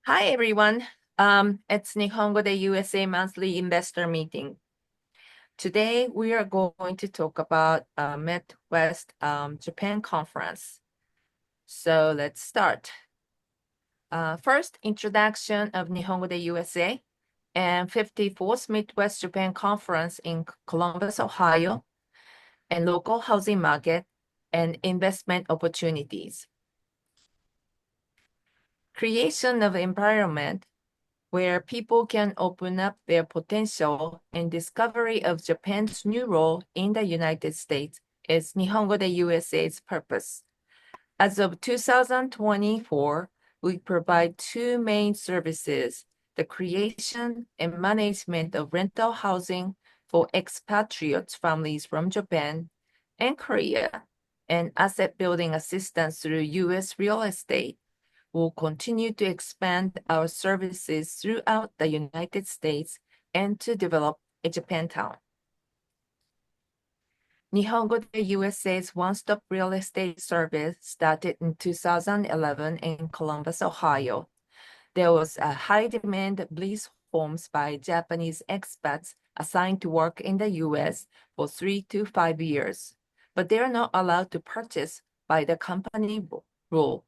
Hi, everyone. It's Nihongo-de-USA monthly investor meeting. Today, we are going to talk about Midwest Japan conference. So let's start. First, introduction of Nihongo-de-USA and 54th Midwest Japan Conference in Columbus, Ohio, and local housing market and investment opportunities. Creation of environment where people can open up their potential and discovery of Japan's new role in the United States is Nihongo-de-USA's purpose. As of 2024, we provide two main services, the creation and management of rental housing for expatriates families from Japan and Korea, and asset building assistance through U.S. real estate. We'll continue to expand our services throughout the United States and to develop a Japantown. Nihongo-de-USA's one-stop real estate service started in 2011 in Columbus, Ohio. There was a high demand of lease homes by Japanese expats assigned to work in the U.S. for 3 to 5 years, but they are not allowed to purchase by the company rule.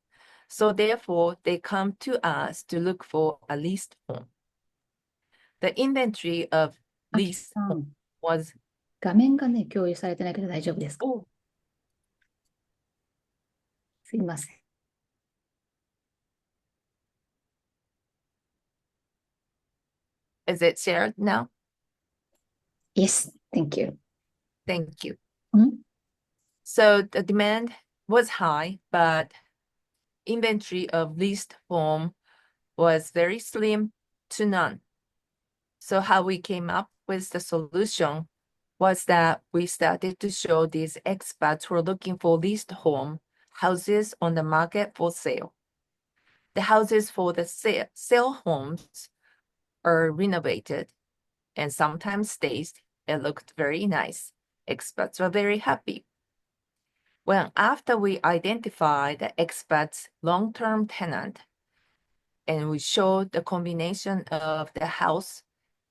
So therefore, they come to us to look for a leased home. The inventory of あき leased さ home ん、 was 画面がね、共有されてないけど大丈夫ですか？ oh, すいません。is it shared now? Yes, thank you. Thank you. ん So the demand was high, but inventory of leased home was very slim to none. So how we came up with the solution was that we started to show these expats who are looking for leased home houses on the market for sale. The houses for the sale homes are renovated and sometimes staged. It looked very nice. Expats were very happy. Well, after we identified the expat's long-term tenant, and we showed the combination of the house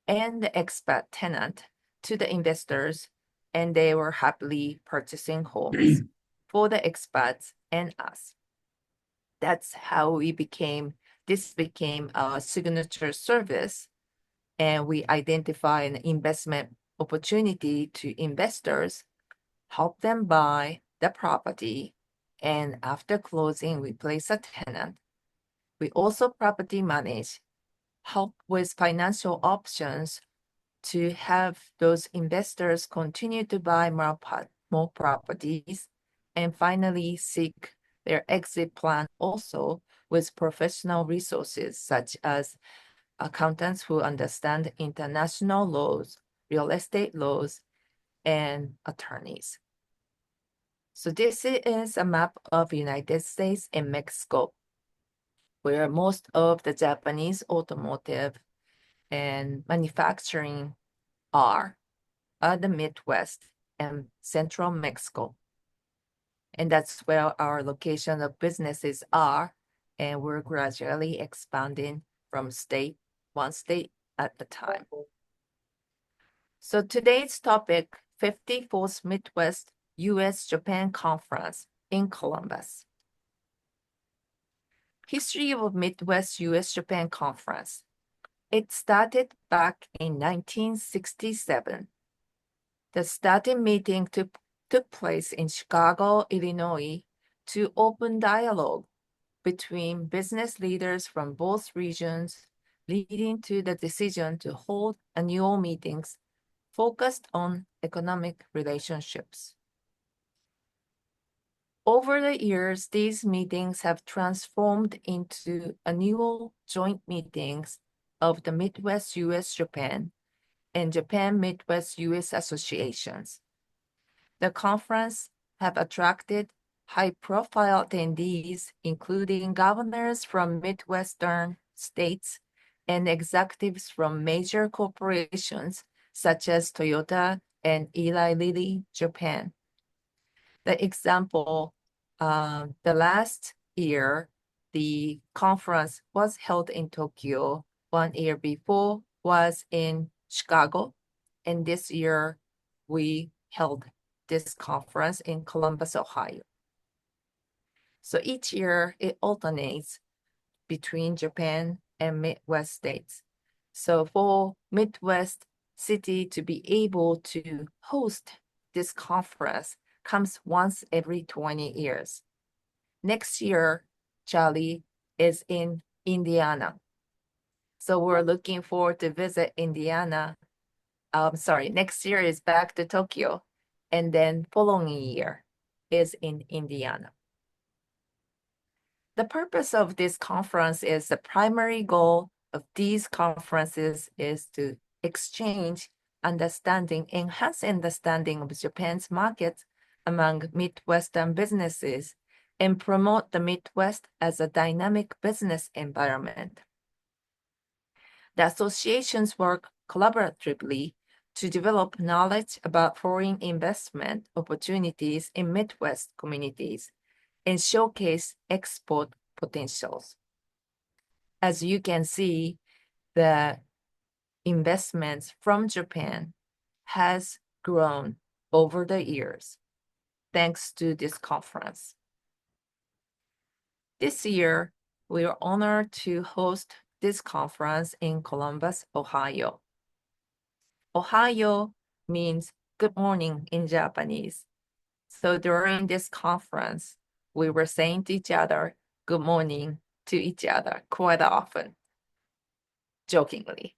and the expat tenant to the investors, and they were happily purchasing homes for the expats and us. That's how this became our signature service, and we identify an investment opportunity to investors, help them buy the property, and after closing, we place a tenant. We also property manage, help with financial options to have those investors continue to buy more properties, and finally seek their exit plan also with professional resources such as accountants who understand international laws, real estate laws, and attorneys. So this is a map of United States and Mexico, where most of the Japanese automotive and manufacturing are the Midwest and central Mexico. And that's where our location of businesses are, and we're gradually expanding from one state at a time. So today's topic, 54th Midwest US-Japan Conference in Columbus. History of Midwest US-Japan Conference. It started back in 1967. The starting meeting took place in Chicago, Illinois, to open dialogue between business leaders from both regions, leading to the decision to hold annual meetings focused on economic relationships. Over the years, these meetings have transformed into annual joint meetings of the Midwest US-Japan and Japan Midwest US associations. The conference have attracted high-profile attendees, including governors from Midwestern states and executives from major corporations such as Toyota and Eli Lilly, Japan. The example, the last year, the conference was held in Tokyo. 1 year before was in Chicago. And this year, we held this conference in Columbus, Ohio. So each year, it alternates between Japan and Midwest states. So for Midwest city to be able to host this conference comes once every 20 years. Next year, Charlie is in Indiana. So we're looking forward to visit Indiana. Next year is back to Tokyo. And then following year is in Indiana. The purpose of this conference is the primary goal of these conferences is to exchange understanding, enhance understanding of Japan's market among Midwestern businesses and promote the Midwest as a dynamic business environment. The associations work collaboratively to develop knowledge about foreign investment opportunities in Midwest communities and showcase export potentials. As you can see, the investments from Japan has grown over the years thanks to this conference. This year, we are honored to host this conference in Columbus, Ohio. Ohio means good morning in Japanese. So during this conference, we were saying to each other, good morning to each other quite often, jokingly.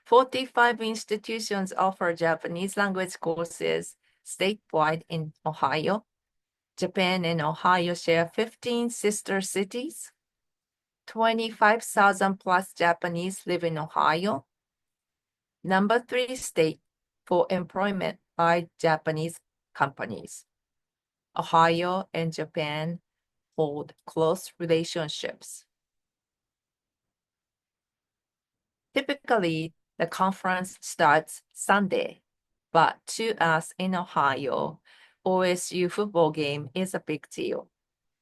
45 institutions offer Japanese language courses statewide in Ohio. Japan and Ohio share 15 sister cities. 25,000 plus Japanese live in Ohio. Number 3 state for employment by Japanese companies. Ohio and Japan hold close relationships. Typically, the conference starts Sunday, but to us in Ohio, OSU football game is a big deal.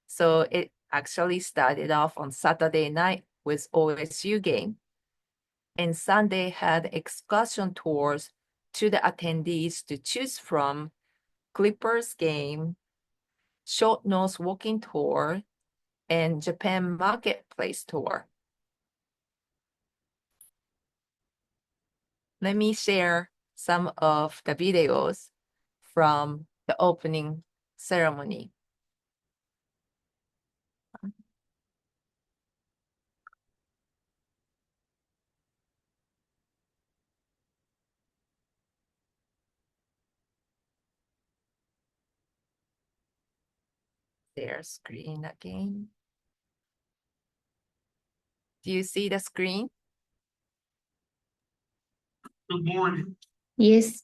So it actually started off on Saturday night with OSU game. And Sunday had excursion tours to the attendees to choose from Clippers game, short nose walking tour, and Japan marketplace tour. Let me share some of the videos from the opening ceremony. Their screen again. Do you see the screen? Good morning. Yes.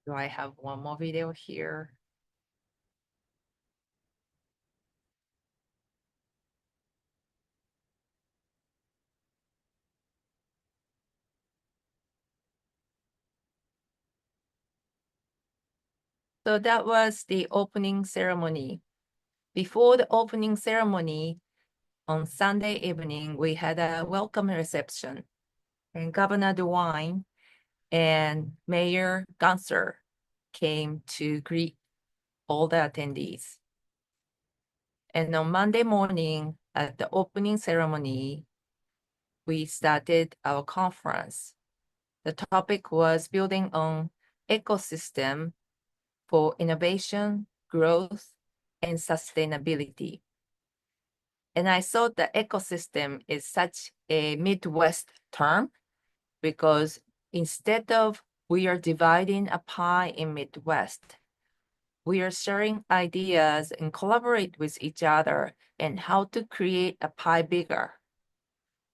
Do I have one more video here? So that was the opening ceremony. Before the opening ceremony, on Sunday evening, we had a welcome reception. And Governor DeWine and Mayor Ganser came to greet all the attendees. And on Monday morning, at the opening ceremony, we started our conference. The topic was building on ecosystem for innovation, growth, and sustainability. And I thought the ecosystem is such a Midwest term because instead of we are dividing a pie in Midwest, we are sharing ideas and collaborate with each other and how to create a pie bigger.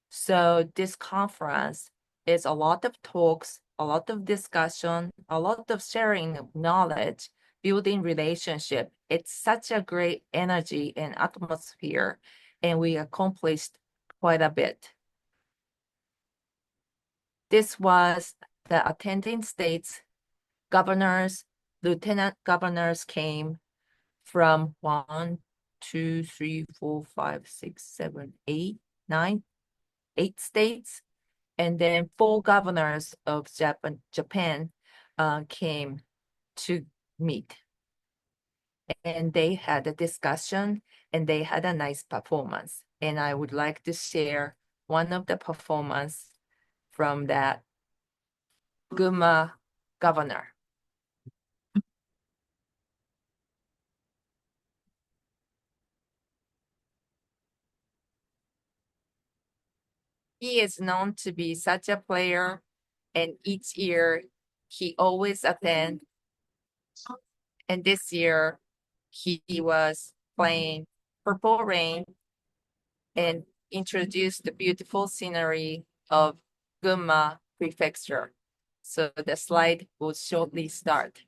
So this conference is a lot of talks, a lot of discussion, a lot of sharing of knowledge, building relationship. It's such a great energy and atmosphere, and we accomplished quite a bit. This was the attending states, governors, lieutenant governors came from 1, 2, 3, 4, 5, 6, 7, 8, 9, 8 states. And then 4 governors of Japan came to meet. And they had a discussion and they had a nice performance. And I would like to share one of the performance from that Gunma governor. He is known to be such a player, and each year he always attend. And this year he was playing Purple Rain and introduced the beautiful scenery of Gunma Prefecture. So the slide will shortly start.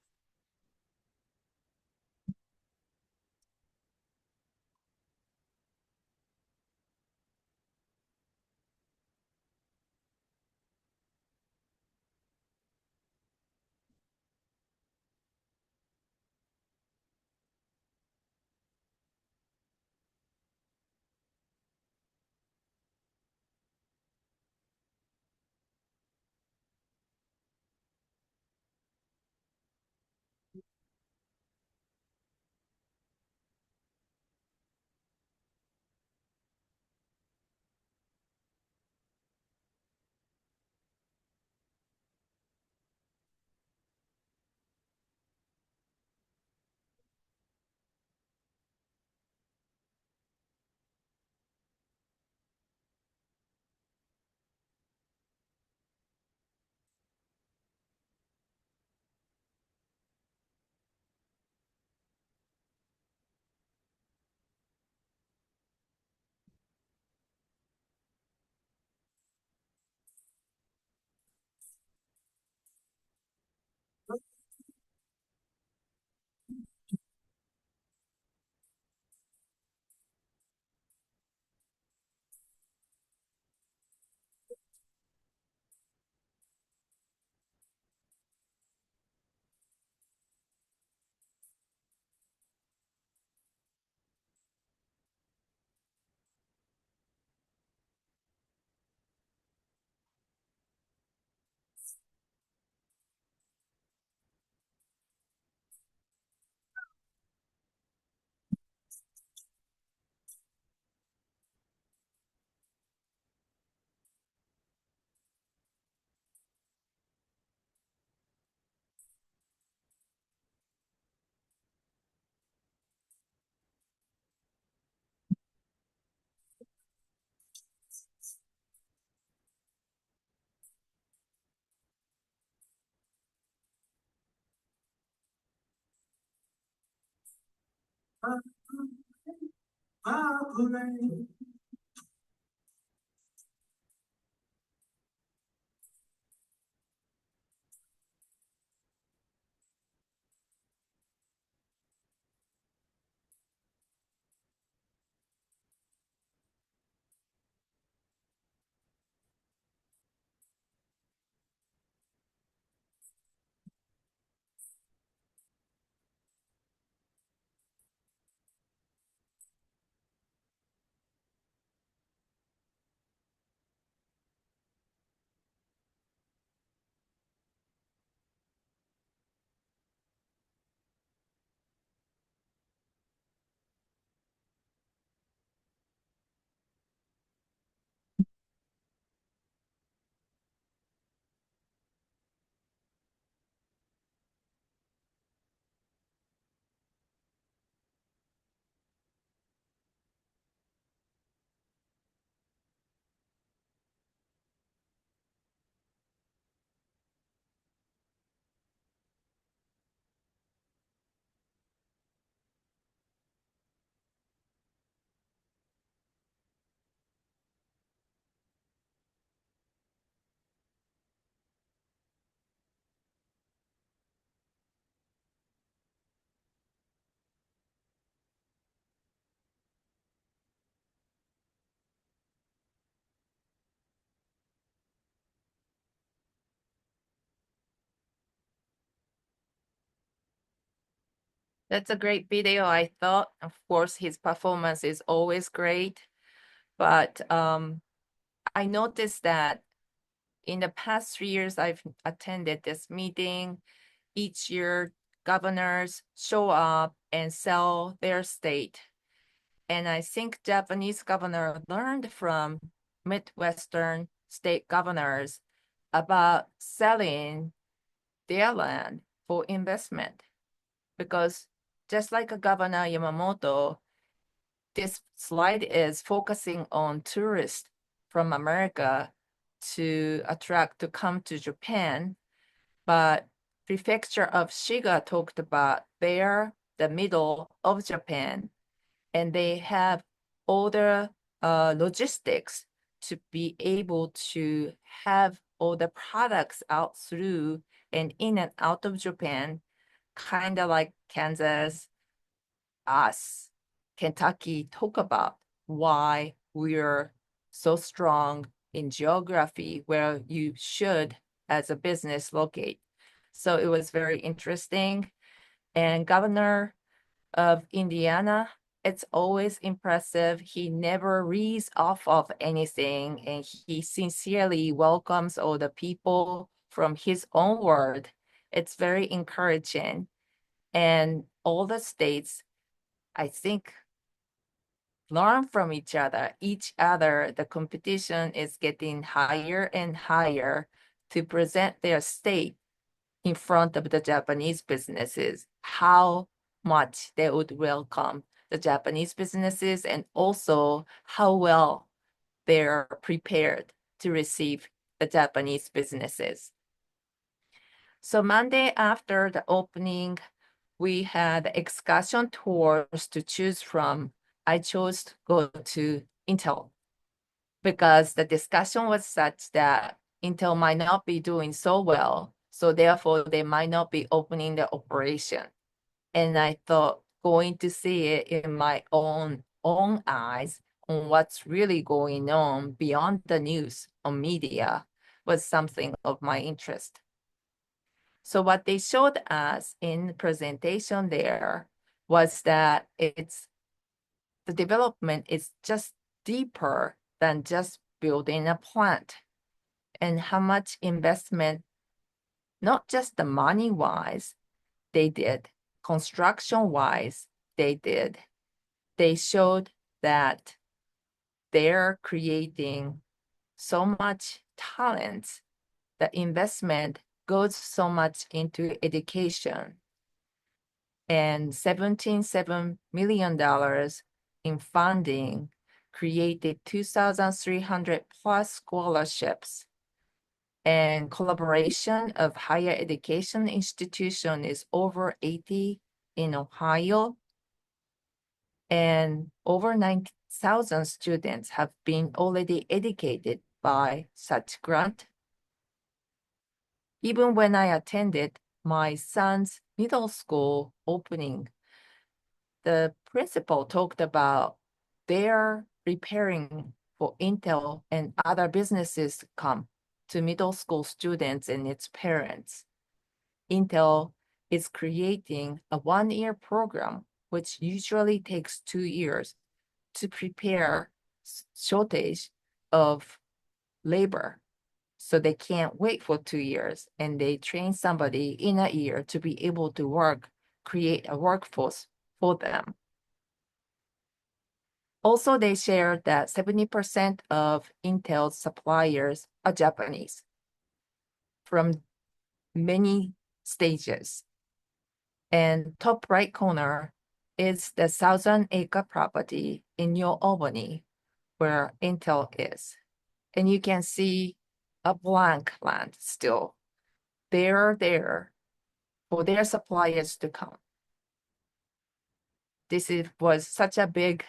That's a great video, I thought. Of course, his performance is always great, but I noticed that in the past 3 years I've attended this meeting, each year governors show up and sell their state. And I think Japanese governor learned from Midwestern state governors about selling their land for investment. Because just like Governor Yamamoto, this slide is focusing on tourists from America to attract to come to Japan. But prefecture of Shiga talked about they're the middle of Japan, and they have all the logistics to be able to have all the products out through and in and out of Japan, kind of like Kansas, us, Kentucky talk about why we're so strong in geography where you should, as a business, locate. So it was very interesting. And Governor of Indiana, it's always impressive. He never reads off of anything, and he sincerely welcomes all the people from his own word. It's very encouraging. And all the states, I think, learn from each other. The competition is getting higher and higher to present their state in front of the Japanese businesses, how much they would welcome the Japanese businesses, and also how well they're prepared to receive the Japanese businesses. So Monday after the opening, we had excursion tours to choose from. I chose to go to Intel because the discussion was such that Intel might not be doing so well. So therefore, they might not be opening the operation. And I thought going to see it in my own eyes on what's really going on beyond the news on media was something of my interest. So what they showed us in the presentation there was that the development is just deeper than just building a plant, and how much investment, not just the money-wise, they did, construction-wise, they did. They showed that they're creating so much talent, the investment goes so much into education, and $17.7 million in funding created 2,300 plus scholarships, and collaboration of higher education institution is over 80 in Ohio, and over 9,000 students have been already educated by such grant. Even when I attended my son's middle school opening, the principal talked about they're preparing for Intel and other businesses to come to middle school students and its parents. Intel is creating a one-year program, which usually takes 2 years, to prepare shortage of labor. So they can't wait for 2 years, and they train somebody in a year to be able to create a workforce for them. Also, they shared that 70% of Intel's suppliers are Japanese from many stages. And top right corner is the 1,000-acre property in New Albany, where Intel is. And you can see a blank land still. They're there for their suppliers to come. Was such a big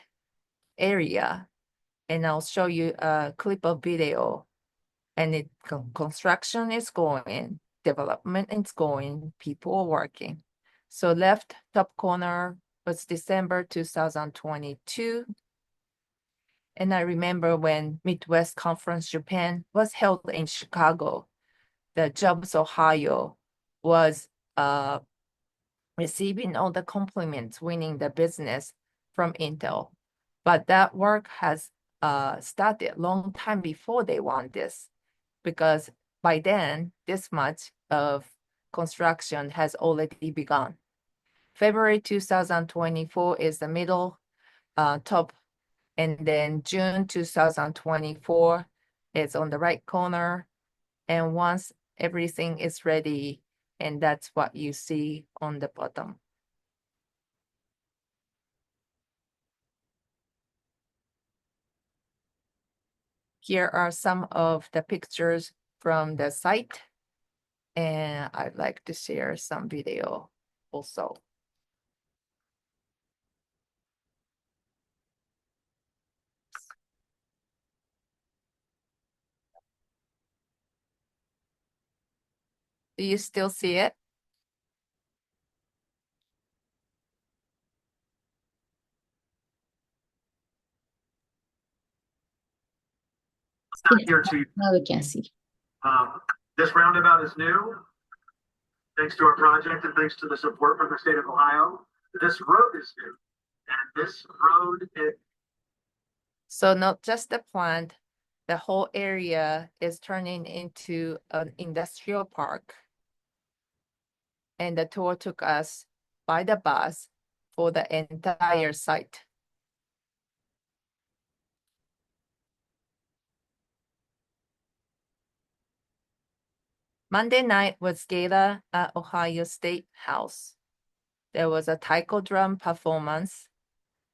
area, and I'll show you a clip of video. And construction is going, development is going, people are working. So left top corner was December 2022. And I remember when Midwest Conference Japan was held in Chicago, the Jobs Ohio was receiving all the compliments, winning the business from Intel. But that work has started long time before they won this, because by then, this much of construction has already begun. February 2024 is the middle top, and then June 2024 is on the right corner. And once everything is ready, and that's what you see on the bottom. Here are some of the pictures from the site, and I'd like to share some video also. Do you still see it? Not here to, Now we can see. this roundabout is new, thanks to our project and thanks to the support from the state of Ohio. This road is new, and this road is So not just the plant, the whole area is turning into an industrial park. And the tour took us by the bus for the entire site. Monday night was gala at Ohio State House. There was a taiko drum performance,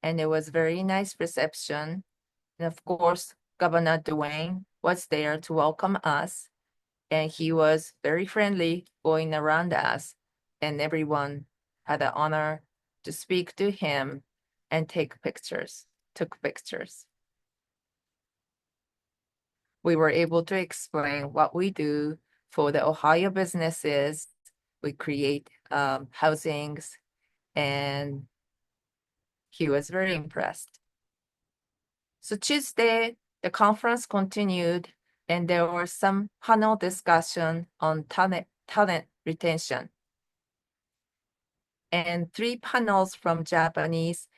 and it was very nice reception. And of course, Governor Dwayne was there to welcome us, and he was very friendly going around us, and everyone had the honor to speak to him and took pictures. We were able to explain what we do for the Ohio businesses. We create housings, and he was very impressed. So Tuesday, the conference continued, and there was some panel discussion on talent retention. And 3 panels from Japanese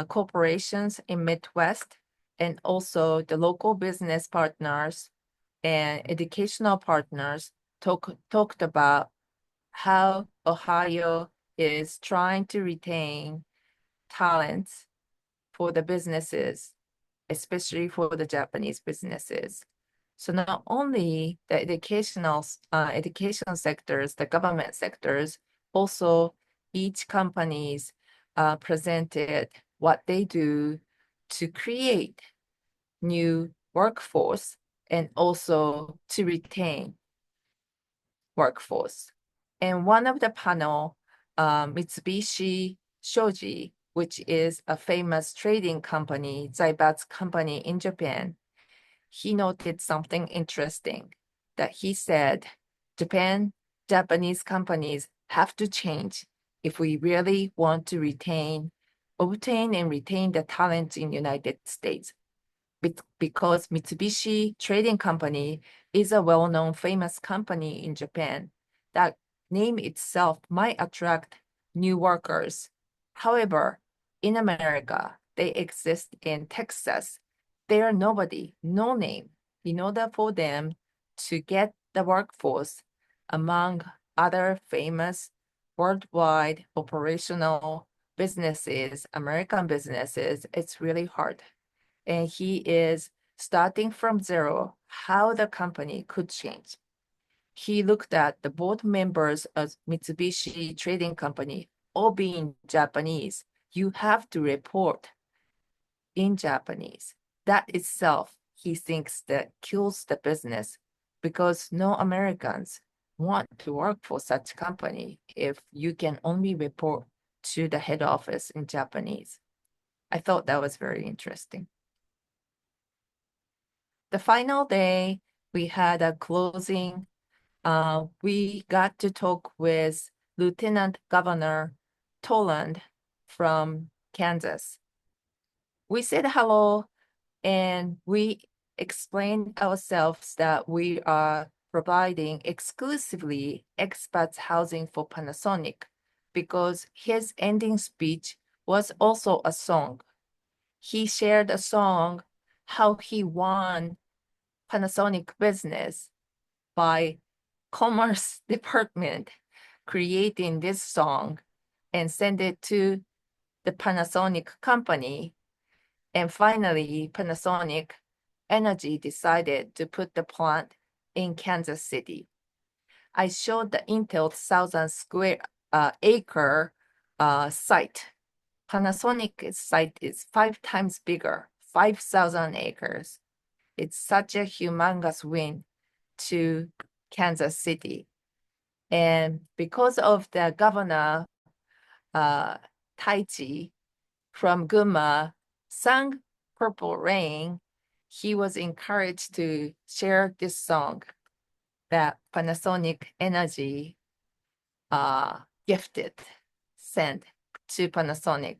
corporations in Midwest, and also the local business partners and educational partners talked about how Ohio is trying to retain talents for the businesses, especially for the Japanese businesses. So not only the education sectors, the government sectors, also each companies presented what they do to create new workforce and also to retain workforce. And one of the panel, Mitsubishi Shoji, which is a famous trading company, Zaibatsu company in Japan, he noted something interesting, that he said, Japanese companies have to change if we really want to obtain and retain the talent in the United States. Because Mitsubishi Trading Company is a well-known famous company in Japan, that name itself might attract new workers. However, in America, they exist in Texas. They are nobody, no name. In order for them to get the workforce among other famous worldwide operational businesses, American businesses, it's really hard. And he is starting from zero, how the company could change. He looked at the board members of Mitsubishi Trading Company, all being Japanese. You have to report in Japanese. That itself, he thinks, that kills the business, because no Americans want to work for such company if you can only report to the head office in Japanese. I thought that was very interesting. The final day, we had a closing. We got to talk with Lieutenant Governor Toland from Kansas. We said hello, and we explained ourselves that we are providing exclusively expats housing for Panasonic, because his ending speech was also a song. He shared a song how he won Panasonic business by Commerce Department creating this song and send it to the Panasonic company. And finally, Panasonic Energy decided to put the plant in Kansas City. I showed the Intel 1,000 square acre site. Panasonic's site is 5 times bigger, 5,000 acres. It's such a humongous win to Kansas City. And because of the governor, Taichi from Gunma sang Purple Rain, he was encouraged to share this song that Panasonic Energy sent to Panasonic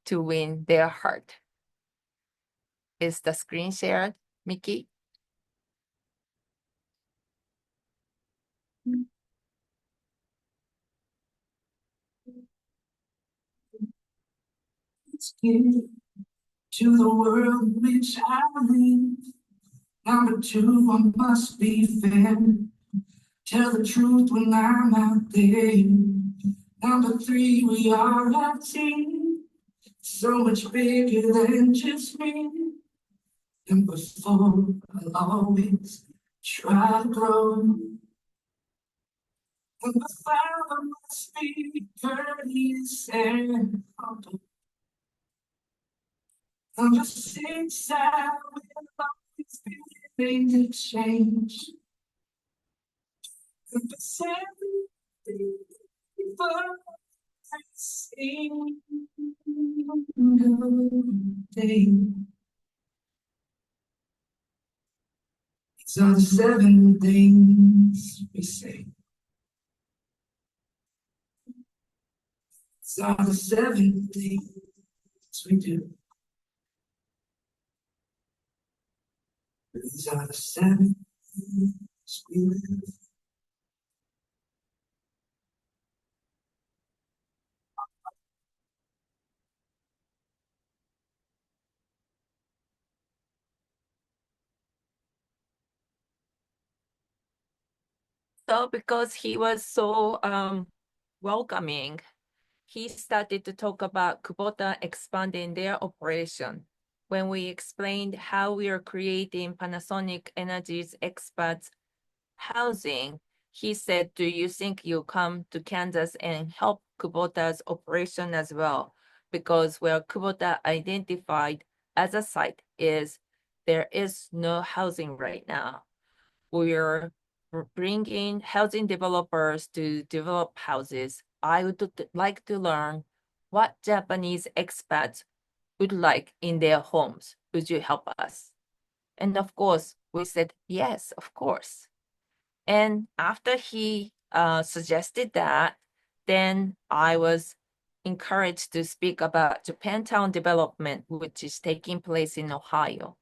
to win their heart. Is the screen shared, Miki? Let's get to the world in which I live. Number 2, I must be fair. Tell the truth when I'm out there. Number 3, we are a team. So much bigger than just me. Number 4, I'll always try to grow. Number 5, I must be courteous and humble. Number 6, I will always be willing to change. Number 7, I sing good day. These are the 7 things we say. These are the 7 things we do. These are the 7 things we live. So because he was so welcoming, he started to talk about Kubota expanding their operation. When we explained how we are creating Panasonic Energy's experts housing, he said, do you think you'll come to Kansas and help Kubota's operation as well? Because where Kubota identified as a site is there is no housing right now. We're bringing housing developers to develop houses. I would like to learn what Japanese expats would like in their homes. Would you help us? And of course, we said, yes, of course. And after he suggested that, then I was encouraged to speak about Japantown development, which is taking place in Ohio.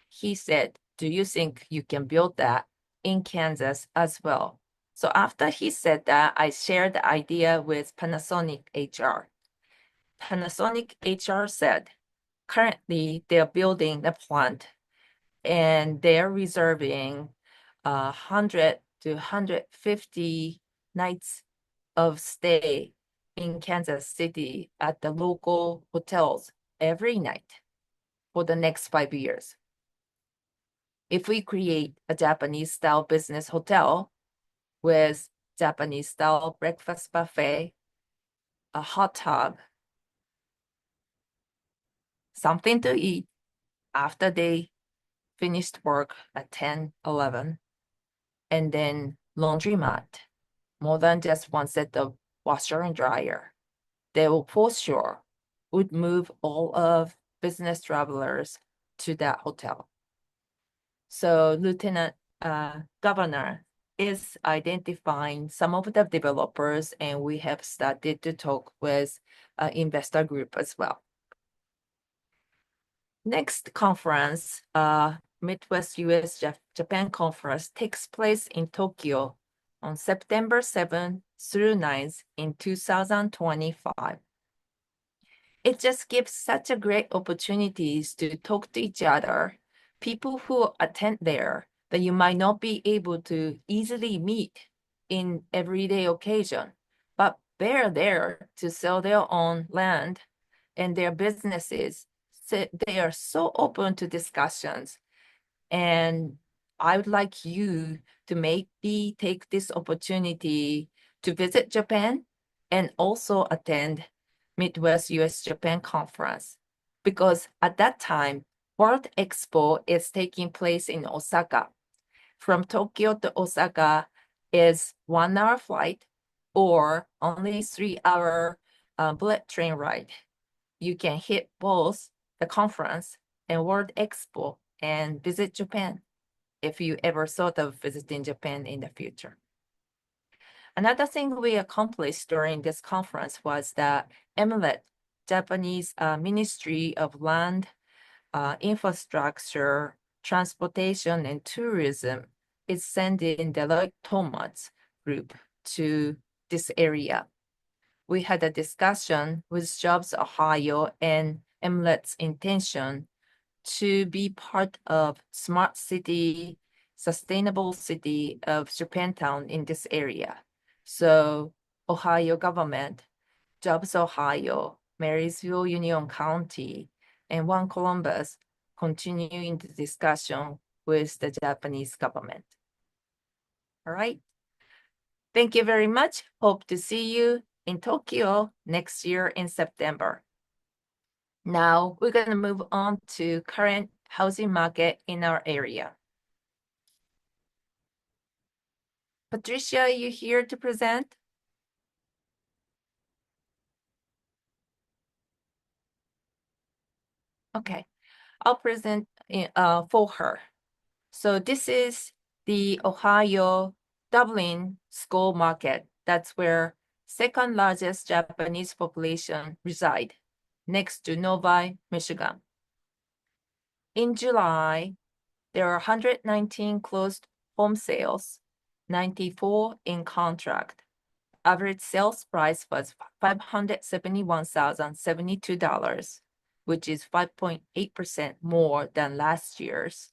He said, do you think you can build that in Kansas as well? So after he said that, I shared the idea with Panasonic HR. Panasonic HR said, currently they're building the plant and they're reserving 100 to 150 nights of stay in Kansas City at the local hotels every night for the next 5 years. If we create a Japanese-style business hotel with Japanese-style breakfast buffet, a hot tub, something to eat after they finished work at 10, 11, and then laundromat, more than just one set of washer and dryer. They will for sure would move all of business travelers to that hotel. So Lieutenant Governor is identifying some of the developers, and we have started to talk with investor group as well. Next conference, Midwest US Japan Conference takes place in Tokyo on September 7th through 9th in 2025. It just gives such a great opportunities to talk to each other, people who attend there that you might not be able to easily meet in everyday occasion, but they're there to sell their own land and their businesses. So they are so open to discussions. And I would like you to maybe take this opportunity to visit Japan and also attend Midwest US Japan Conference, because at that time, World Expo is taking place in Osaka. From Tokyo to Osaka is 1 hour flight or only 3 hour bullet train ride. You can hit both the conference and World Expo and visit Japan if you ever thought of visiting Japan in the future. Another thing we accomplished during this conference was that MLET, Japanese Ministry of Land, Infrastructure, Transportation, and Tourism, is sending Deloitte Thomas group to this area. We had a discussion with Jobs Ohio and MLET's intention to be part of smart city, sustainable city of Japantown in this area. So Ohio government, Jobs Ohio, Marysville Union County, and One Columbus continuing the discussion with the Japanese government. All right. Thank you very much. Hope to see you in Tokyo next year in September. Now we're going to move on to current housing market in our area. Patricia, are you here to present? Okay, I'll present for her. So this is the Ohio Dublin school market. That's where second largest Japanese population reside, next to Novi, Michigan. In July, there are 119 closed home sales, 94 in contract. Average sales price was $571,072, which is 5.8% more than last year's.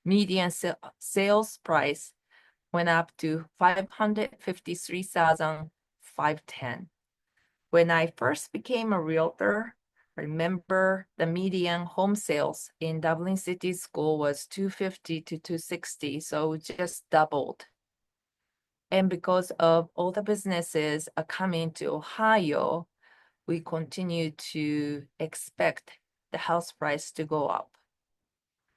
Median sales price went up to $553,510. When I first became a realtor, remember the median home sales in Dublin City School was 250 to 260, so just doubled. And because of all the businesses are coming to Ohio, we continue to expect the house price to go up.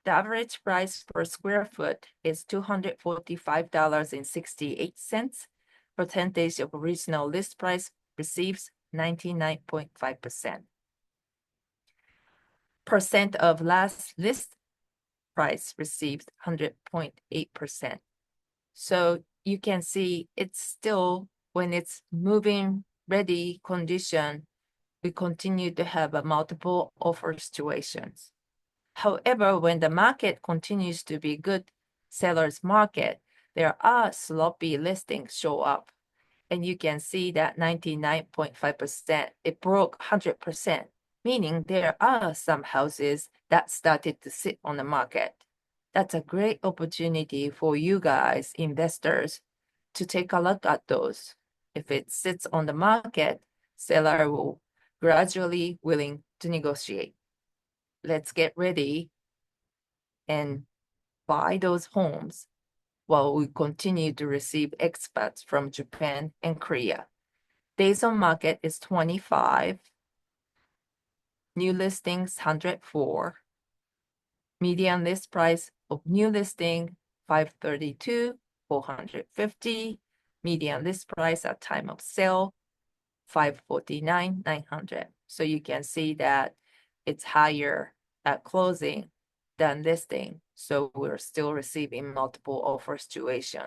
The average price per square foot is $245.68. Percentage of original list price receives 99.5%. Percent of last list price received 100.8%. So you can see it's still, when it's moving ready condition, we continue to have a multiple offer situations. However, when the market continues to be good seller's market, there are sloppy listings show up. And you can see that 99.5%, it broke 100%, meaning there are some houses that started to sit on the market. That's a great opportunity for you guys, investors, to take a look at those. If it sits on the market, seller will gradually willing to negotiate. Let's get ready and buy those homes while we continue to receive expats from Japan and Korea. Days on market is 25. New listings 104. Median list price of new listing 532, 450. Median list price at time of sale 549, 900. So you can see that it's higher at closing than listing. So we're still receiving multiple offer situation.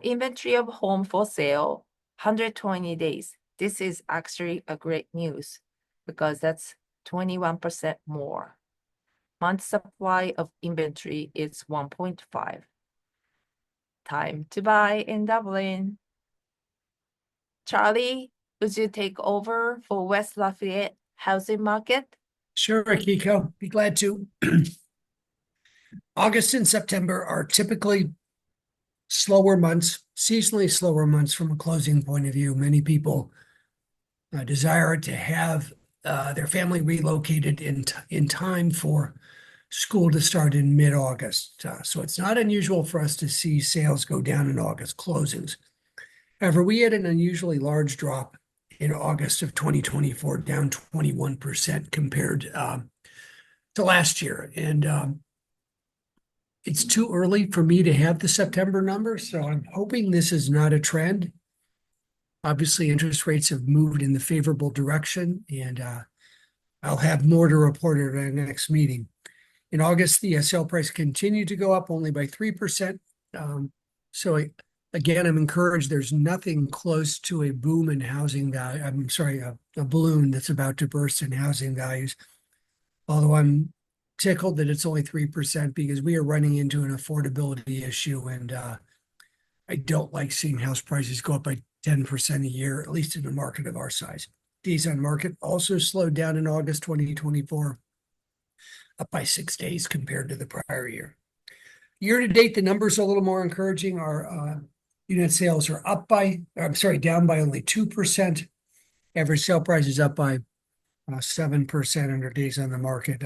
Inventory of home for sale, 120 days. This is actually a great news because that's 21% more. Month supply of inventory is 1.5. time to buy in Dublin. Charlie, would you take over for West Lafayette housing market? Sure, Akiko, be glad to. August and September are typically slower months, seasonally slower months from a closing point of view. Many people desire to have their family relocated in time for school to start in mid-August. So it's not unusual for us to see sales go down in August, closings. However, we had an unusually large drop in August of 2024, down 21% compared to last year. And it's too early for me to have the September numbers, so I'm hoping this is not a trend. Obviously, interest rates have moved in the favorable direction, and I'll have more to report at our next meeting. In August, the sale price continued to go up only by 3%. Again, I'm encouraged. There's nothing close to a boom in housing value. I'm sorry, a balloon that's about to burst in housing values. Although I'm tickled that it's only 3% because we are running into an affordability issue, and I don't like seeing house prices go up by 10% a year, at least in a market of our size. Days on market also slowed down in August 2024, up by 6 days compared to the prior year. Year to date, the numbers are a little more encouraging. Our unit sales are down by only 2%. Average sale price is up by 7%, and our days on the market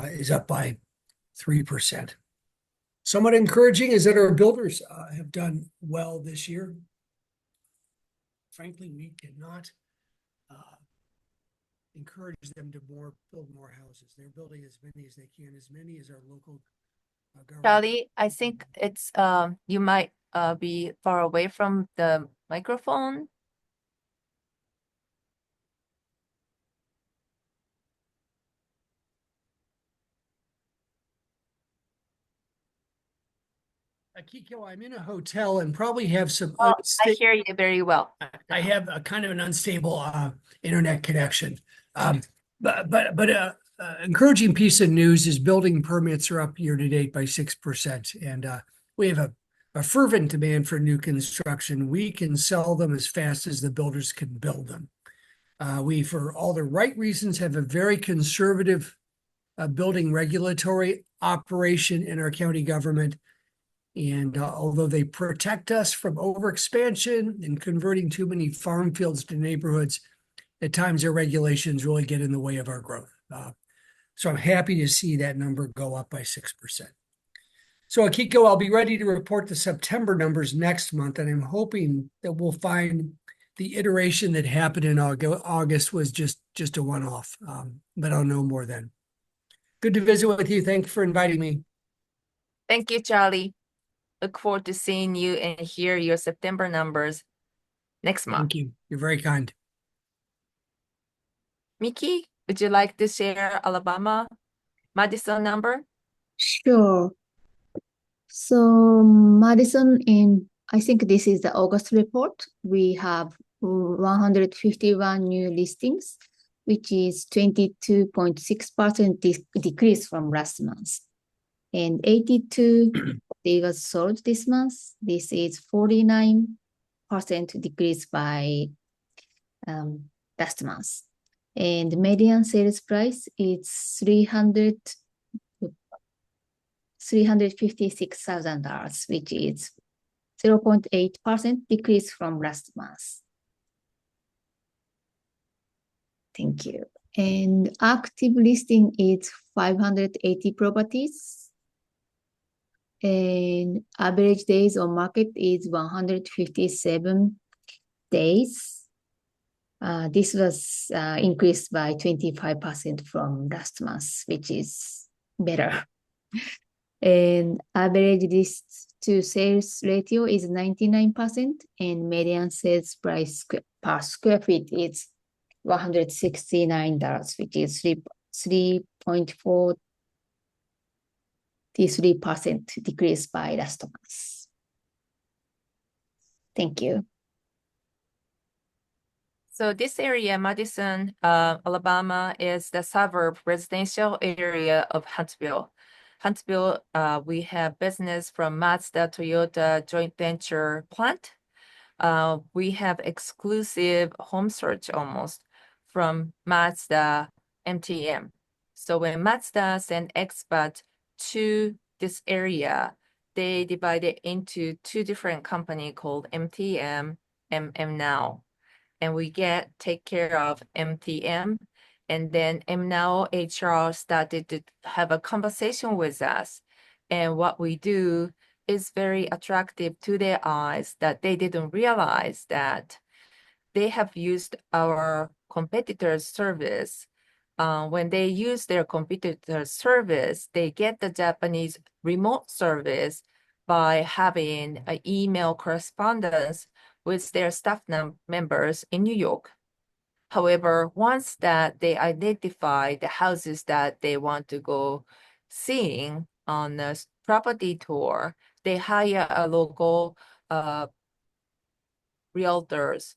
is up by 3%. Somewhat encouraging is that our builders have done well this year. Frankly, we cannot encourage them to build more houses. They're building as many as they can, as many as our local government. Charlie, I think it's you might be far away from the microphone. Akiko, I'm in a hotel and probably have some I hear you very well. I have a kind of an unstable internet connection. But encouraging piece of news is building permits are up year to date by 6%. And we have a fervent demand for new construction. We can sell them as fast as the builders can build them. We, for all the right reasons, have a very conservative building regulatory operation in our county government. And although they protect us from overexpansion and converting too many farm fields to neighborhoods, at times their regulations really get in the way of our growth. So I'm happy to see that number go up by 6%. So Akiko, I'll be ready to report the September numbers next month, and I'm hoping that we'll find the iteration that happened in August was just a one-off, but I'll know more then. Good to visit with you. Thanks for inviting me. Thank you, Charlie. Look forward to seeing you and hear your September numbers next month. Thank you. You're very kind. Mickey, would you like to share Alabama Madison number? Sure. So Madison, I think this is the August report. We have 151 new listings, which is 22.6% decrease from last month. And 82 they got sold this month. This is 49% decrease by last month. And the median sales price is $356,000, which is 0.8% decrease from last month. Thank you. And active listing is 580 properties. And average days on market is 157 days. This was increased by 25% from last month, which is better. And average list to sales ratio is 99%, and median sales price per square feet is $169, which is 3.43% decrease by last month. Thank you. So this area, Madison, Alabama, is the suburb residential area of Huntsville. Huntsville, we have business from Mazda Toyota joint venture plant. We have exclusive home search almost from Mazda MTM. So when Mazda send expats to this area, they divide it into two different companies called MTM and MNow. And we take care of MTM. And then MNow HR started to have a conversation with us. And what we do is very attractive to their eyes that they didn't realize that they have used our competitor's service. When they use their competitor's service, they get the Japanese remote service by having an email correspondence with their staff members in New York. However, once that they identify the houses that they want to go seeing on a property tour, they hire a local realtors,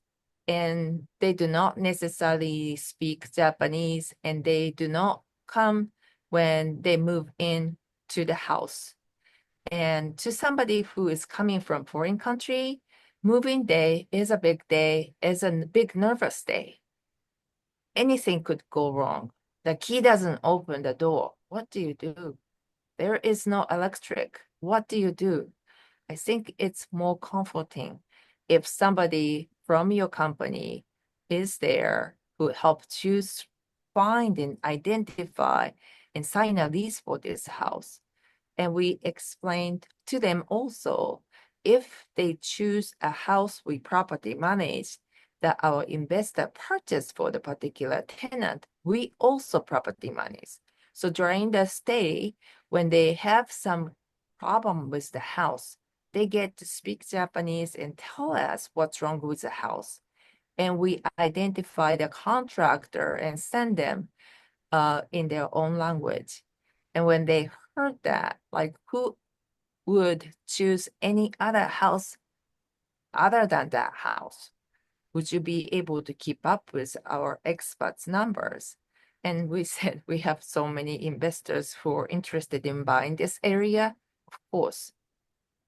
and they do not necessarily speak Japanese, and they do not come when they move in to the house. And to somebody who is coming from foreign country, moving day is a big day, is a big nervous day. Anything could go wrong. The key doesn't open the door. What do you do? There is no electric. What do you do? I think it's more comforting if somebody from your company is there who helps you find and identify and sign a lease for this house. And we explained to them also, if they choose a house we property manage that our investor purchased for the particular tenant, we also property manage. So during the stay, when they have some problem with the house, they get to speak Japanese and tell us what's wrong with the house. And we identify the contractor and send them in their own language. And when they heard that, like, who would choose any other house other than that house? Would you be able to keep up with our expats numbers? And we said, we have so many investors who are interested in buying this area. Of course,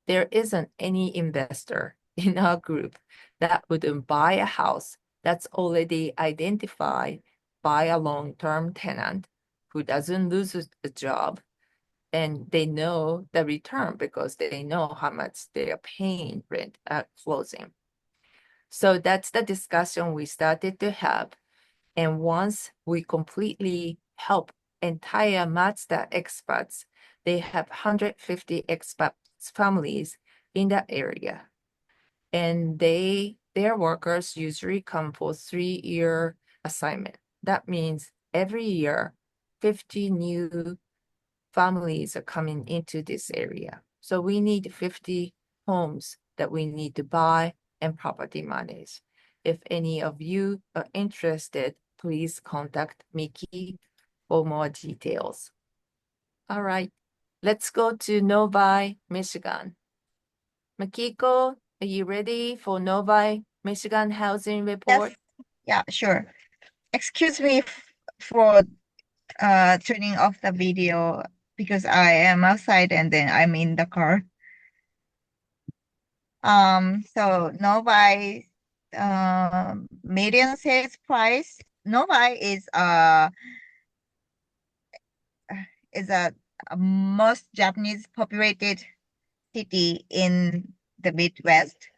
there isn't any investor in our group that wouldn't buy a house that's already identified by a long-term tenant who doesn't lose a job, and they know the return because they know how much they are paying rent at closing. So that's the discussion we started to have. And once we completely help entire Mazda expats, they have 150 expat families in that area. And their workers usually come for 3-year assignment. That means every year, 50 new families are coming into this area. So we need 50 homes that we need to buy and property manage. If any of you are interested, please contact Miki for more details. All right, let's go to Novi, Michigan. Makiko, are you ready for Novi, Michigan housing report? Yes. Yeah, sure. Excuse me for turning off the video because I am outside and then I'm in the car. So Novi median sales price. Novi is a most Japanese populated city in the Midwest,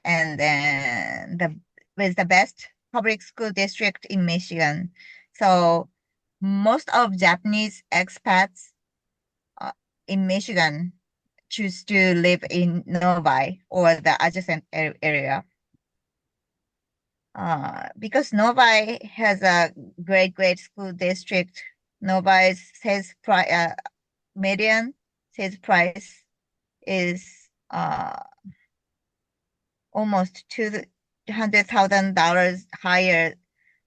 and then with the best public school district in Michigan. So most of Japanese expats in Michigan choose to live in Novi or the adjacent area. Because Novi has a great school district, Novi's median sales price is almost $200,000 higher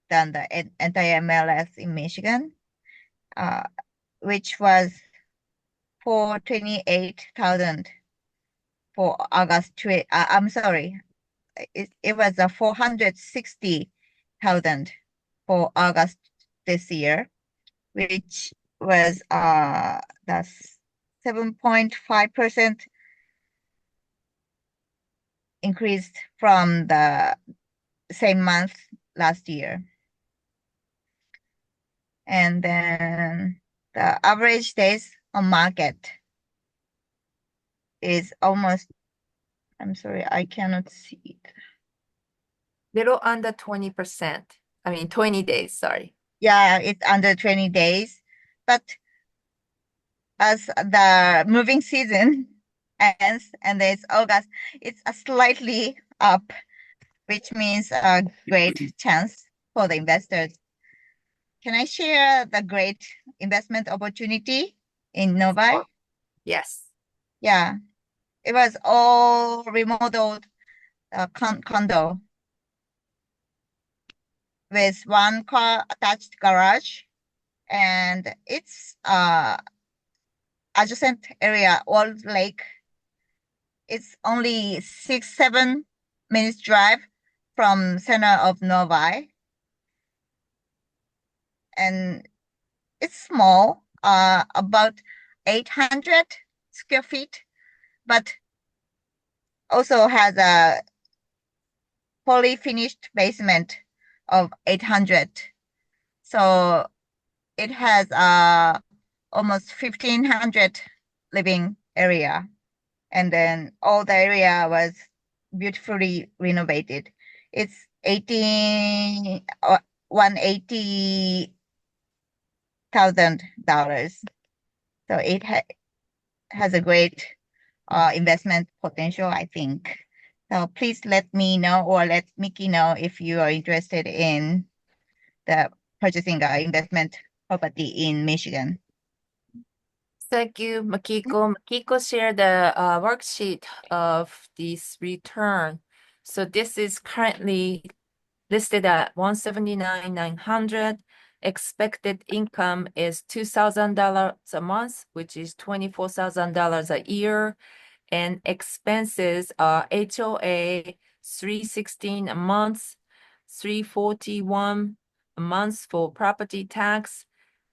than the entire MLS in Michigan, which was $428,000 for August. I'm sorry, it was a $460,000 for August this year, which was that's 7.5% increased from the same month last year. And then the average days on market is almost, I'm sorry, I cannot see it. Little under 20%. I mean, 20 days, sorry. Yeah, it's under 20 days. But as the moving season ends and it's August, it's a slightly up, which means a great chance for the investors. Can I share the great investment opportunity in Novi? Yes. Yeah, it was all remodeled condo with one car attached garage, and it's adjacent area, Old Lake. It's only 6-7 minutes drive from center of Novi, and it's small, about 800 square feet, but also has a fully finished basement of 800. So it has almost 1,500 living area. And then all the area was beautifully renovated. It's $180,000. So it has a great investment potential, I think. So please let me know or let Mickey know if you are interested in the purchasing investment property in Michigan. Thank you, Makiko. Makiko shared the worksheet of this return. So this is currently listed at $179,900. Expected income is $2,000 a month, which is $24,000 a year. And expenses are HOA $316 a month, $341 a month for property tax,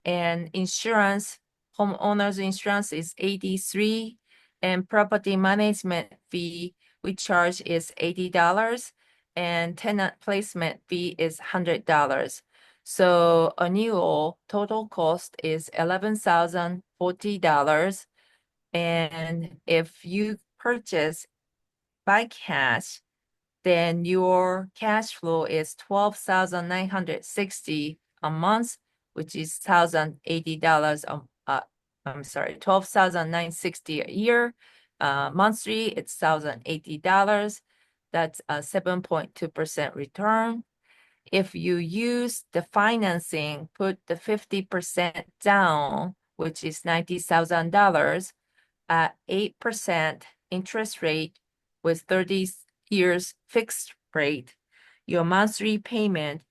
and insurance, homeowners insurance is $83, and property management fee we charge is $80, and tenant placement fee is $100. So annual total cost is $11,040. And if you purchase by cash, then your cash flow is $12,960 a month, which is $1,080 I'm sorry, $12,960 a year. Monthly, it's $1,080. That's a 7.2% return. If you use the financing, put the 50% down, which is $90,000 at 8% interest rate with 30 years fixed rate, your monthly payment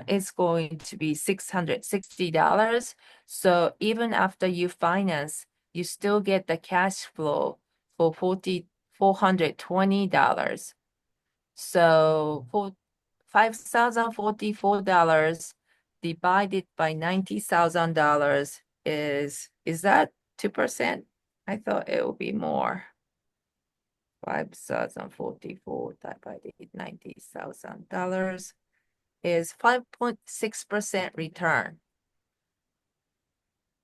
is going to be $660. So even after you finance, you still get the cash flow for $420. So for $5,044 divided by $90,000 is that 2%? I thought it would be more. 5,044 divided $90,000 is 5.6% return.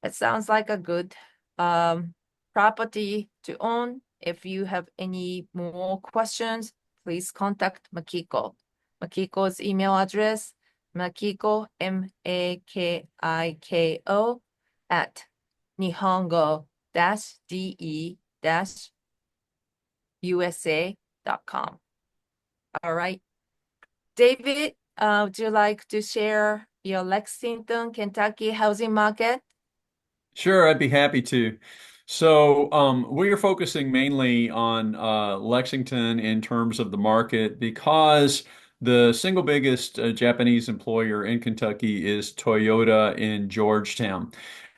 It sounds like a good property to own. If you have any more questions, please contact Makiko. Makiko's email address, Makiko, MAKIKO, at Nihongo-de-USA.com. All right. David, would you like to share your Lexington, Kentucky housing market? Sure, I'd be happy to. So we are focusing mainly on Lexington in terms of the market because the single biggest Japanese employer in Kentucky is Toyota in Georgetown.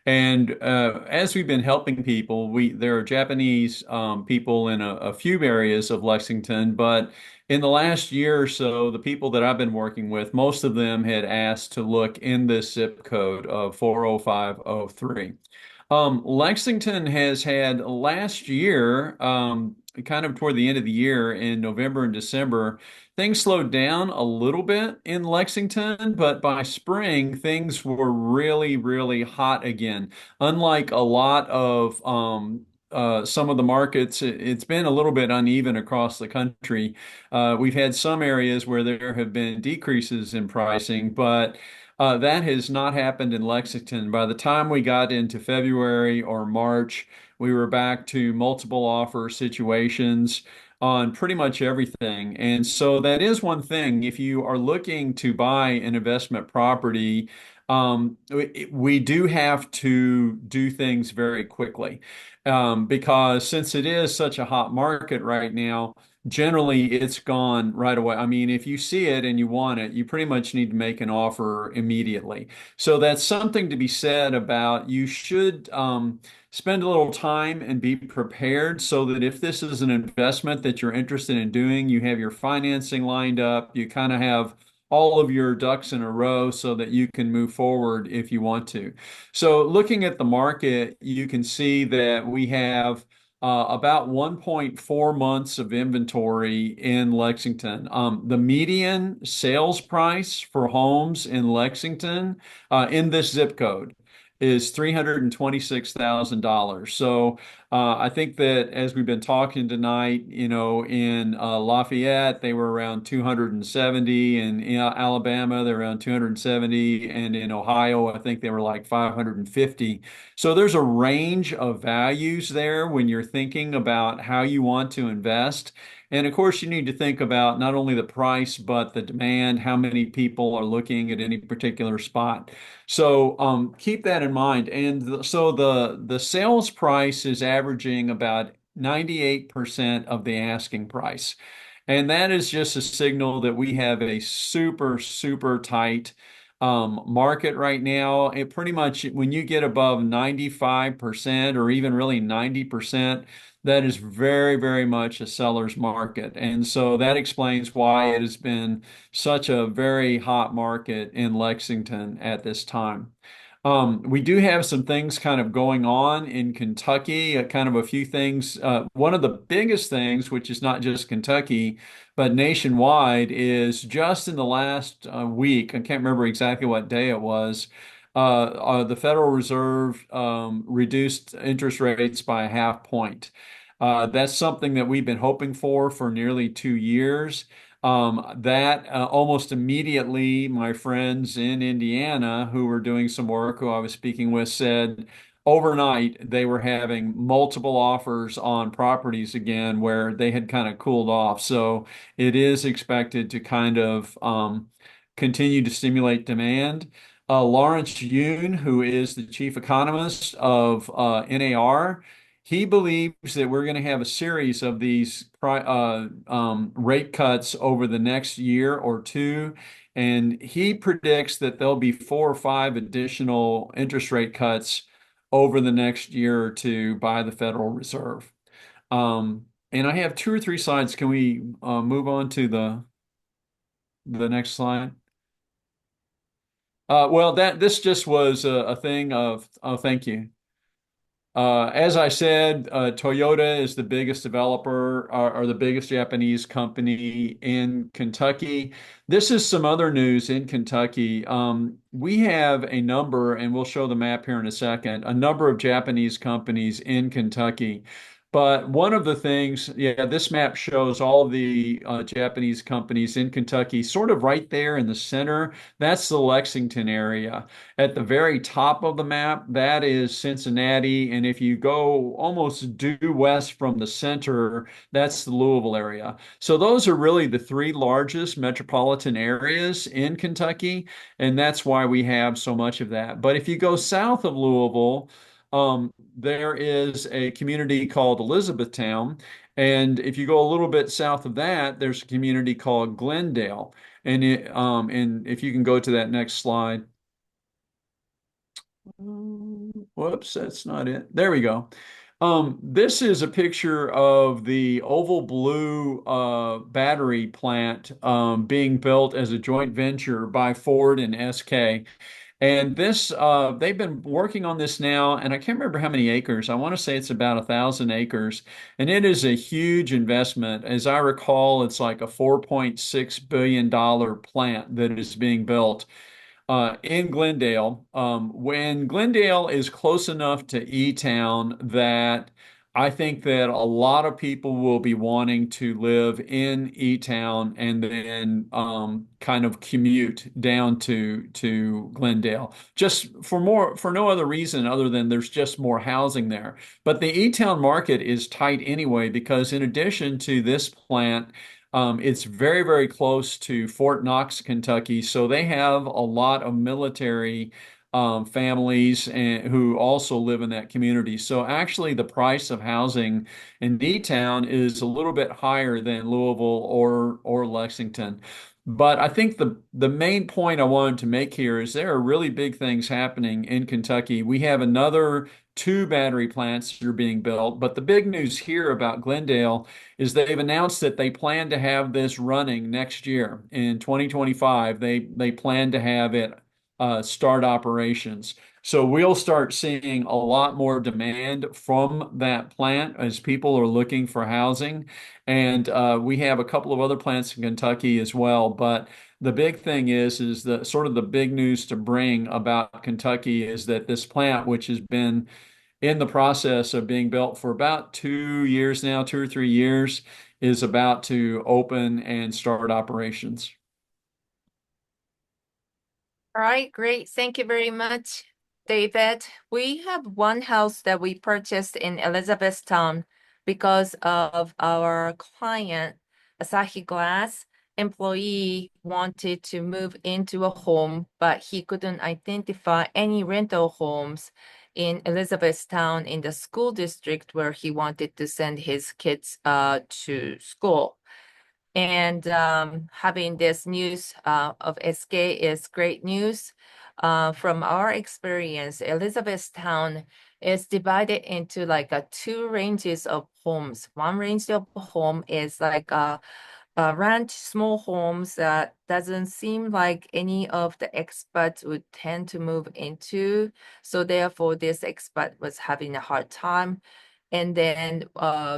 And as we've been helping people, there are Japanese people in a few areas of Lexington, but in the last year or so, the people that I've been working with, most of them had asked to look in this zip code of 40503. Lexington has had last year, kind of toward the end of the year in November and December, things slowed down a little bit in Lexington, but by spring, things were really, really hot again. Unlike a lot of some of the markets, it's been a little bit uneven across the country. We've had some areas where there have been decreases in pricing, but that has not happened in Lexington. By the time we got into February or March, we were back to multiple offer situations on pretty much everything. And so that is one thing. If you are looking to buy an investment property, we do have to do things very quickly because since it is such a hot market right now, generally it's gone right away. I mean, if you see it and you want it, you pretty much need to make an offer immediately. So that's something to be said about you should spend a little time and be prepared so that if this is an investment that you're interested in doing, you have your financing lined up, you kind of have all of your ducks in a row so that you can move forward if you want to. So looking at the market, you can see that we have about 1.4 months of inventory in Lexington. The median sales price for homes in Lexington, in this zip code, is $326,000. So I think that as we've been talking tonight, you know, in Lafayette, they were around 270, and in Alabama, they're around 270, and in Ohio, I think they were like 550. So there's a range of values there when you're thinking about how you want to invest. And of course, you need to think about not only the price, but the demand, how many people are looking at any particular spot. So keep that in mind. And so the sales price is averaging about 98% of the asking price. And that is just a signal that we have a super, super tight market right now. It pretty much, when you get above 95% or even really 90%, that is very, very much a seller's market. And so that explains why it has been such a very hot market in Lexington at this time. We do have some things kind of going on in Kentucky, kind of a few things. One of the biggest things, which is not just Kentucky, but nationwide, is just in the last week, I can't remember exactly what day it was, the Federal Reserve reduced interest rates by a half point. That's something that we've been hoping for nearly 2 years. That almost immediately, my friends in Indiana who were doing some work, who I was speaking with, said overnight they were having multiple offers on properties again where they had kind of cooled off. So it is expected to kind of continue to stimulate demand. Lawrence Yun, who is the chief economist of NAR, he believes that we're going to have a series of these rate cuts over the next year or two. And he predicts that there'll be 4 or 5 additional interest rate cuts over the next year or two by the Federal Reserve. And I have 2 or 3 slides. Can we move on to the next slide? Well, this just was a thing of, oh, thank you. As I said, Toyota is the biggest developer or the biggest Japanese company in Kentucky. This is some other news in Kentucky. We have a number, and we'll show the map here in a second, a number of Japanese companies in Kentucky. But one of the things, yeah, this map shows all of the Japanese companies in Kentucky, sort of right there in the center. That's the Lexington area. At the very top of the map, that is Cincinnati. And if you go almost due west from the center, that's the Louisville area. So those are really the 3 largest metropolitan areas in Kentucky. And that's why we have so much of that. But if you go south of Louisville, there is a community called Elizabethtown. And if you go a little bit south of that, there's a community called Glendale. And if you can go to that next slide. Whoops, that's not it. There we go. This is a picture of the Oval Blue battery plant being built as a joint venture by Ford and SK. And this, they've been working on this now, and I can't remember how many acres. I want to say it's about 1,000 acres, and it is a huge investment. As I recall, it's like a $4.6 billion plant that is being built in Glendale. When Glendale is close enough to E-Town that I think that a lot of people will be wanting to live in E-Town and then kind of commute down to Glendale, just for no other reason other than there's just more housing there. But the E-Town market is tight anyway because in addition to this plant, it's very, very close to Fort Knox, Kentucky. So they have a lot of military families who also live in that community. So actually, the price of housing in D-Town is a little bit higher than Louisville or Lexington. But I think the main point I wanted to make here is there are really big things happening in Kentucky. We have another 2 battery plants that are being built. But the big news here about Glendale is they've announced that they plan to have this running next year in 2025. They plan to have it start operations. So we'll start seeing a lot more demand from that plant as people are looking for housing. And we have a couple of other plants in Kentucky as well. But the big thing is the sort of the big news to bring about Kentucky is that this plant, which has been in the process of being built for about 2 years now, 2 or 3 years, is about to open and start operations. All right, great. Thank you very much, David. We have one house that we purchased in Elizabethtown because of our client, Asahi Glass employee wanted to move into a home, but he couldn't identify any rental homes in Elizabethtown in the school district where he wanted to send his kids to school. And having this news of SK is great news. From our experience, Elizabethtown is divided into like 2 ranges of homes. One range of home is like a ranch, small homes that doesn't seem like any of the expats would tend to move into. So therefore, this expat was having a hard time. And then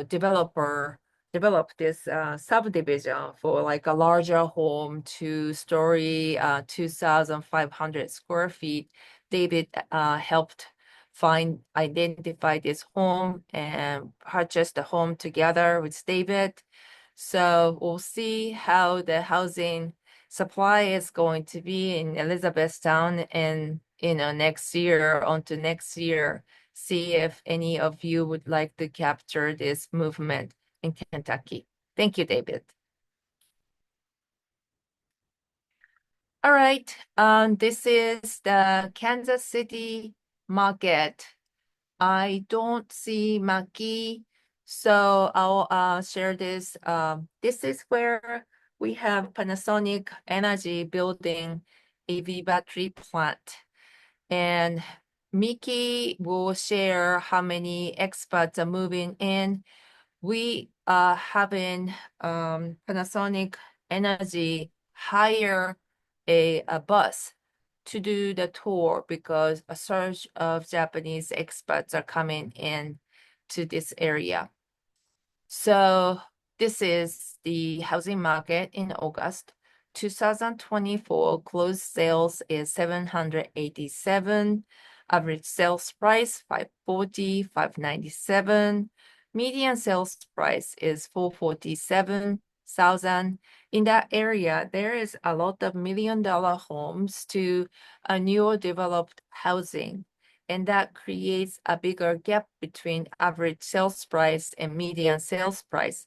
developer developed this subdivision for like a larger home, 2-story, 2,500 square feet. David helped identify this home and purchase the home together with David. So we'll see how the housing supply is going to be in Elizabethtown and next year onto next year. See if any of you would like to capture this movement in Kentucky. Thank you, David. All right, this is the Kansas City market. I don't see Maki, so I'll share this. This is where we have Panasonic Energy building EV battery plant. And Miki will share how many expats are moving in. We are having Panasonic Energy hire a bus to do the tour because a surge of Japanese expats are coming in to this area. So this is the housing market in August. 2024 closed sales is 787. Average sales price 540, 597. Median sales price is 447,000. In that area, there is a lot of $1 million homes to a newer developed housing, and that creates a bigger gap between average sales price and median sales price.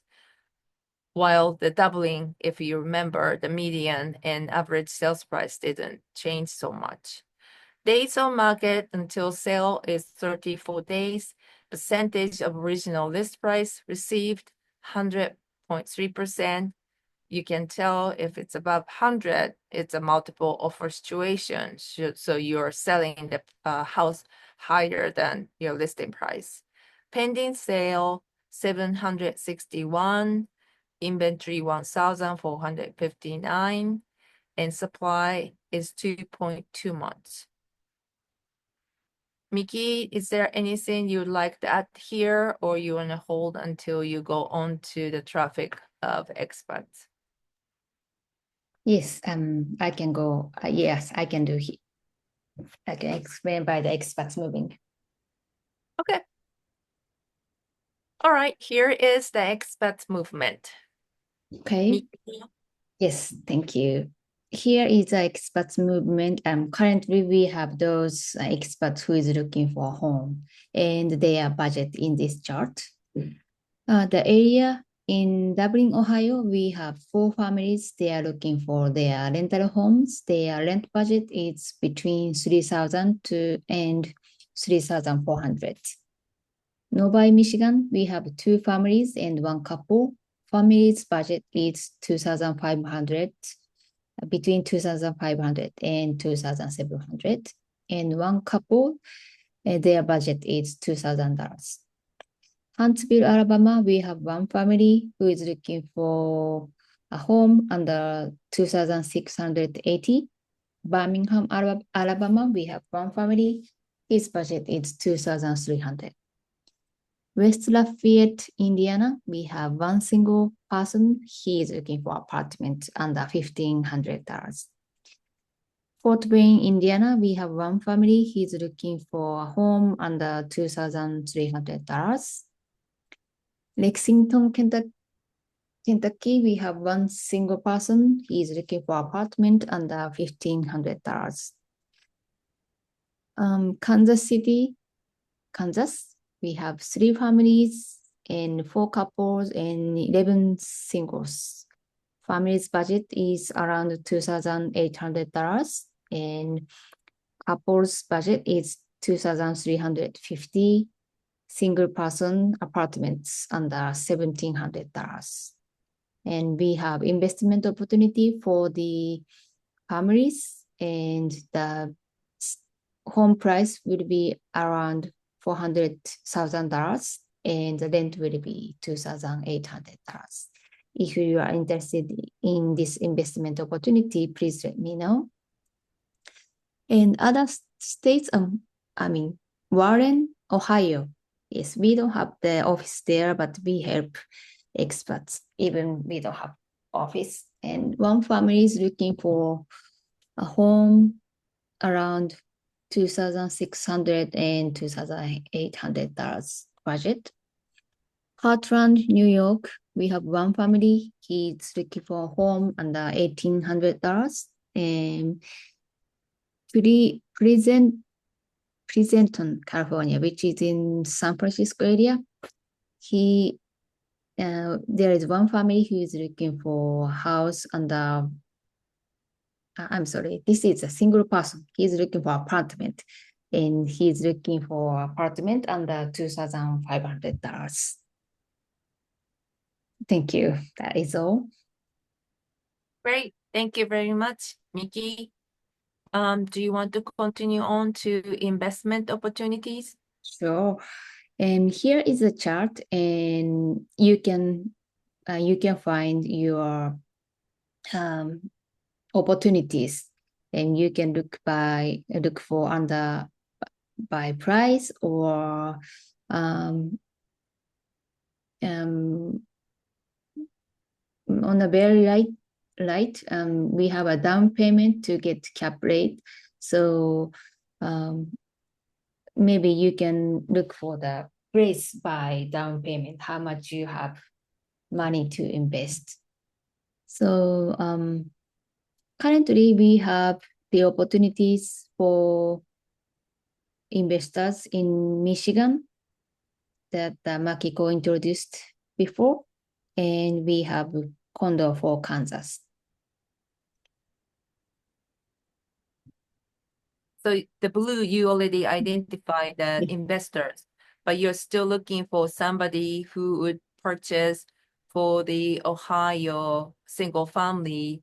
While the doubling, if you remember, the median and average sales price didn't change so much. Days on market until sale is 34 days. Percentage of original list price received 100.3%. You can tell if it's above 100, it's a multiple offer situation. So you're selling the house higher than your listing price. Pending sale 761. Inventory 1,459, and supply is 2.2 months. Miki, is there anything you'd like to add here, or you want to hold until you go on to the traffic of experts? Yes, I can go. Yes, I can do. I can explain by the experts moving. Okay. All right, here is the expats movement. Okay. Miki, Yes, thank you. Here is the expats movement. Currently we have those expats who is looking for a home and their budget in this chart. The area in Dublin, Ohio, we have 4 families. They are looking for their rental homes. Their rent budget is between $3,000 and $3,400. Novi, Michigan, we have 2 families and 1 couple. Family's budget is $2,500, between $2,500 and $2,700. And 1 couple, their budget is $2,000. Huntsville, Alabama, we have 1 family who is looking for a home under $2,680. Birmingham, Alabama, we have 1 family. His budget is $2,300. West Lafayette, Indiana, we have 1 single person. He is looking for apartment under $1,500. Fort Wayne, Indiana, we have 1 family. He's looking for a home under $2,300. Lexington, Kentucky, we have 1 single person. He is looking for apartment under $1,500. Kansas City, Kansas, we have 3 families and 4 couples and 11 singles. Family's budget is around $2,800 and couple's budget is $2,350. Single person apartments under $1,700. And we have investment opportunity for the families, and the home price will be around $400,000 and the rent will be $2,800. If you are interested in this investment opportunity, please let me know. And other states, Warren, Ohio. Yes, we don't have the office there, but we help expats, even we don't have office. And 1 family is looking for a home around $2,600 and $2,800 budget. Heartland, New York, we have 1 family. He's looking for a home under $1,800. And Pleasanton, California, which is in San Francisco area. There is 1 family who is looking for a house under, I'm sorry, this is a single person. He's looking for apartment and he's looking for apartment under $2,500. Thank you. That is all. great. Thank you very much, Miki. Do you want to continue on to investment opportunities? Sure. And here is a chart, and you can find your opportunities, and you can look for under by price or on the very right, we have a down payment to get cap rate. So maybe you can look for the price by down payment, how much you have money to invest. So currently we have the opportunities for investors in Michigan that Makiko introduced before, and we have condo for Kansas. So the blue, you already identified the investors, but you're still looking for somebody who would purchase for the Ohio single family,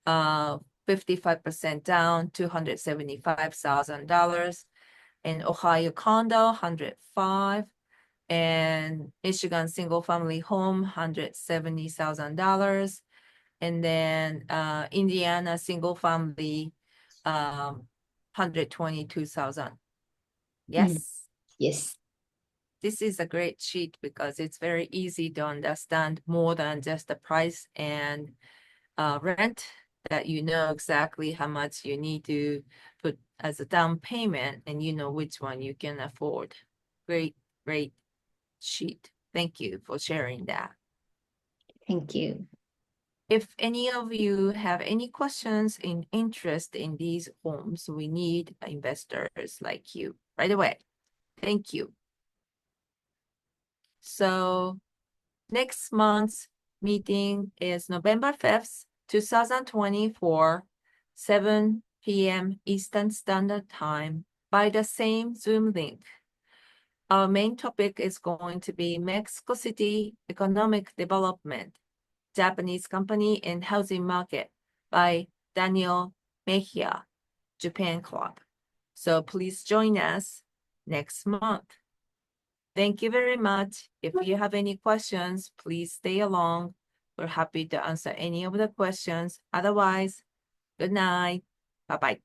55% down, $275,000, and Ohio condo, $105,000, and Michigan single family home, $170,000, and then Indiana single family, $122,000. Yes. Yes. This is a great sheet because it's very easy to understand more than just the price and rent, that you know exactly how much you need to put as a down payment and you know which one you can afford. Great, great sheet. Thank you for sharing that. Thank you. If any of you have any questions in interest in these homes, we need investors like you right away. Thank you. So next month's meeting is November 5th, 2024, 7 p.m. Eastern Standard Time by the same Zoom link. Our main topic is going to be Mexico City Economic Development, Japanese Company and Housing Market by Daniel Mejia, Japan Club. So please join us next month. Thank you very much. If you have any questions, please stay along. We're happy to answer any of the questions. Otherwise, good night. Bye-bye.